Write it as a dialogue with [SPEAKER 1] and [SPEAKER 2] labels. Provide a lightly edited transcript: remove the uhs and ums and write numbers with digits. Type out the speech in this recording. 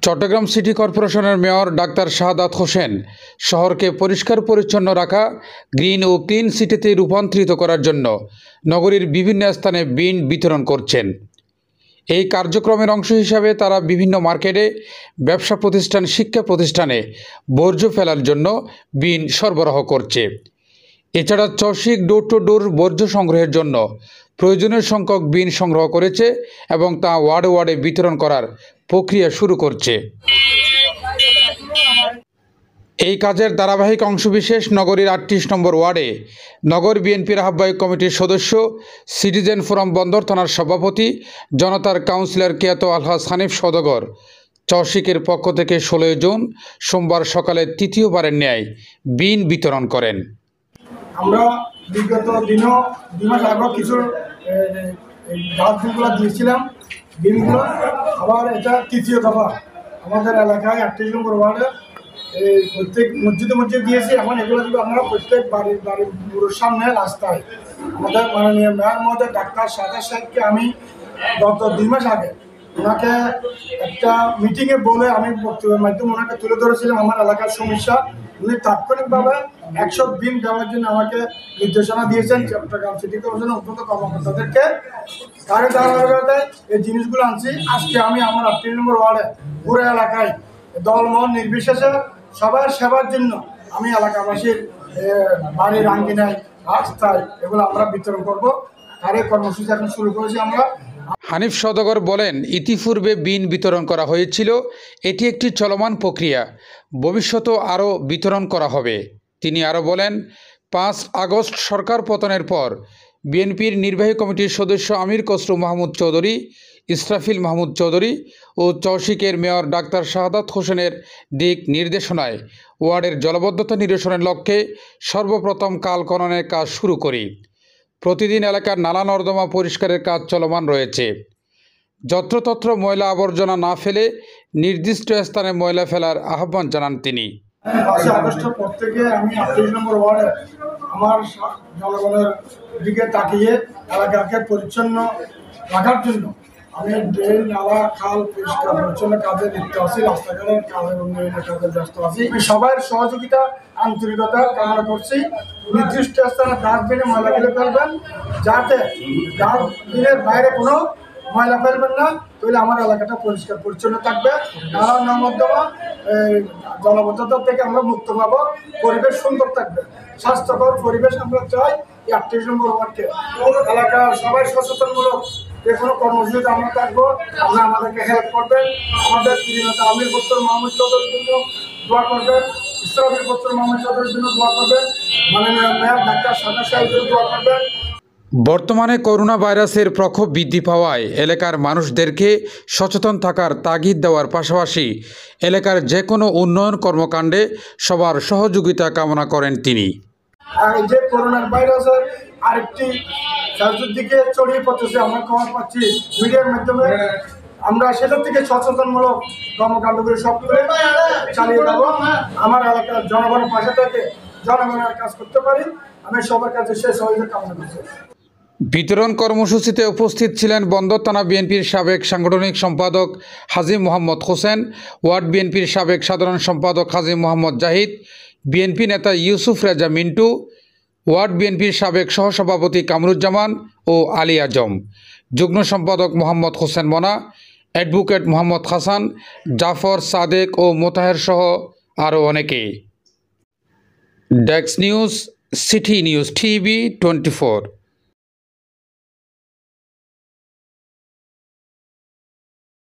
[SPEAKER 1] Chittagong city কর্পোরেশনের mayor doctor Shahadat Hossain শহরকে পরিষ্কার পরিচ্ছন্ন রাখা, গ্রিন ও ক্লিন সিটিতে রূপান্তরিত করার জন্য নগরীর বিভিন্ন স্থানে বিন বিতরণ করছেন। এই কার্যক্রমের অংশ হিসাবে তারা বিভিন্ন মার্কেটে, ব্যবসা প্রতিষ্ঠান, শিক্ষা প্রতিষ্ঠানে বর্জ্য ফেলার জন্য বিন সরবরাহ করছে। এছাড়া চসিক ডোর টু ডোর বর্জ্য সংগ্রহের জন্য প্রয়োজনীয় সংখ্যক বিন সংগ্রহ করেছে এবং তা ওয়ার্ডে ওয়ার্ডে বিতরণ করার প্রক্রিয়া শুরু করছে। এই কাজের ধারাবাহিক অংশবিশেষ নগরীর ৩৮ নম্বর ওয়ার্ডে নগর বিএনপির আহ্বায়ক কমিটির সদস্য, সিটিজেন ফোরাম বন্দর থানার সভাপতি, জনতার কাউন্সিলর কেয়াত আলহাজ হানিফ সওদাগর চসিকের পক্ষ থেকে ১৬ জুন সোমবার সকালে তৃতীয়বারের ন্যায় বিন বিতরণ করেন।
[SPEAKER 2] আমরা বিগত দিনও ২ মাস আগেও কিছু ডাস্টবিনগুলো দিয়েছিলাম, বিনগুলো। আবার এটা তৃতীয় দফা আমাদের এলাকায় ৩৮ নম্বর ওয়ার্ডে প্রত্যেক মসজিদে দিয়েছি। এখন এগুলো যদি আমরা প্রত্যেক বাড়ির পুরোর সামনে রাস্তায় আমাদের মাননীয় মেয়র মহোদয় ডাক্তার শাহাদাত সাহেবকে আমি গত ২ মাস আগে ওনাকে একটা মিটিংয়ে বলে আমি বক্তব্যের মাধ্যমে ওনাকে তুলে ধরেছিলাম আমার এলাকার সমস্যা। উনি তাৎক্ষণিকভাবে ১০০ বিন দেওয়ার জন্য আমাকে নির্দেশনা দিয়েছেন। চট্টগ্রাম সিটি কর্পোরেশনের অত্যন্ত কর্মকর্তাদেরকে তারে ধারাবাহিকতায় এই জিনিসগুলো আনছি। আজকে আমি আমার ৩৮ নম্বর ওয়ার্ডে পুরো এলাকায় দলমত নির্বিশেষে সবার সেবার জন্য আমি এলাকাবাসীর বাড়ির আঙ্গিনায়, রাস্তায় এগুলো আমরা বিতরণ করব। তার এই কর্মসূচি এখন শুরু করেছি আমরা।
[SPEAKER 1] হানিফ সওদাগর বলেন, ইতিপূর্বে বিন বিতরণ করা হয়েছিল, এটি একটি চলমান প্রক্রিয়া, ভবিষ্যতেও আরও বিতরণ করা হবে। তিনি আরও বলেন, ৫ আগস্ট সরকার পতনের পর বিএনপির নির্বাহী কমিটির সদস্য আমির খসরু মাহমুদ চৌধুরী, ইসরাফিল মাহমুদ চৌধুরী ও চসিকের মেয়র ডাক্তার শাহাদাত হোসেনের দিক নির্দেশনায় ওয়ার্ডের জলাবদ্ধতা নিরসনের লক্ষ্যে সর্বপ্রথম কাল খননের কাজ শুরু করি। প্রতিদিন এলাকার নালা নর্দমা পরিষ্কারের কাজ চলমান রয়েছে। যত্রতত্র ময়লা আবর্জনা না ফেলে নির্দিষ্ট স্থানে ময়লা ফেলার আহ্বান জানান তিনি।
[SPEAKER 2] ৫ আগস্টের পর থেকে আমি ৩৮ নম্বর ওয়ার্ডে আমার জনগণের দিকে তাকিয়ে এলাকাকে পরিচ্ছন্ন রাখার জন্য আমি ড্রেন, নালা, খাল পরিষ্কার পরিচ্ছন্ন কাজে লিপ্ত আছি, রাস্তাঘাটের কাজের উন্নয়নের কাজে ব্যস্ত আছি। সবার সহযোগিতা, আন্তরিকতা কামনা করছি। নির্দিষ্ট স্থানে ডাস্টবিনে ময়লা ফেলে ফেলবেন, যাতে ডাস্টবিনের বাইরে কোনো ময়লা ফেলবেন না, তাহলে আমার এলাকাটা পরিষ্কার পরিচ্ছন্ন থাকবে। নালা নর্দমা জলাবদ্ধতা থেকে আমরা মুক্ত পাবো, পরিবেশ সুন্দর থাকবে, স্বাস্থ্যকর পরিবেশ আমরা চাই। ৩৮ নম্বর ওয়ার্ডকে এলাকার সবাই সচেতনমূলক যে কোনো কর্মসূচিতে আমরা থাকবো। আপনারা আমাদেরকে হেল্প করবেন। আমাদের প্রিয়তা আমির খসরু মাহমুদ চৌধুরীর জন্য দোয়া করবেন, ইসরাফিল খসরু মাহমুদ চৌধুরীর জন্য দোয়া করবেন, মাননীয় মেয়র ডাক্তার শাহাদাত সাহেবের জন্য দোয়া করবেন।
[SPEAKER 1] বর্তমানে করোনা ভাইরাসের প্রকোপ বৃদ্ধি পাওয়ায় এলাকার মানুষদেরকে সচেতন থাকার তাগিদ দেওয়ার পাশাপাশি এলাকার যে কোনো উন্নয়ন কর্মকাণ্ডে সবার সহযোগিতা কামনা করেন তিনি।
[SPEAKER 2] আর এই যে করোনা ভাইরাসের আরেকটি চারদিকে ছড়িয়ে পড়তেছে, আমরা খবর পাচ্ছি মিডিয়ার মাধ্যমে, আমরা সেটার থেকে সচেতনমূলক কর্মকাণ্ডগুলো সব করে চালিয়ে যাব। আমার এলাকার জনগণের পাশে থেকে জনগণের কাজ করতে পারি, আমি সবার কাছে সে সহযোগিতা কামনা করছি।
[SPEAKER 1] বিতরণ কর্মসূচিতে উপস্থিত ছিলেন বন্দর থানা বিএনপির সাবেক সাংগঠনিক সম্পাদক হাজী মোহাম্মদ হোসেন, ওয়ার্ড বিএনপির সাবেক সাধারণ সম্পাদক হাজী মোহাম্মদ জাহিদ, বিএনপি নেতা ইউসুফ রেজা মিন্টু, ওয়ার্ড বিএনপির সাবেক সহসভাপতি কামরুজ্জামান ও আলী আজম, যুগ্ম সম্পাদক মোহাম্মদ হোসেন মনা, অ্যাডভোকেট মোহাম্মদ হাসান, জাফর, সাদেক ও মোতাহের সহ আরও অনেকে। Desk news, city news TV 24।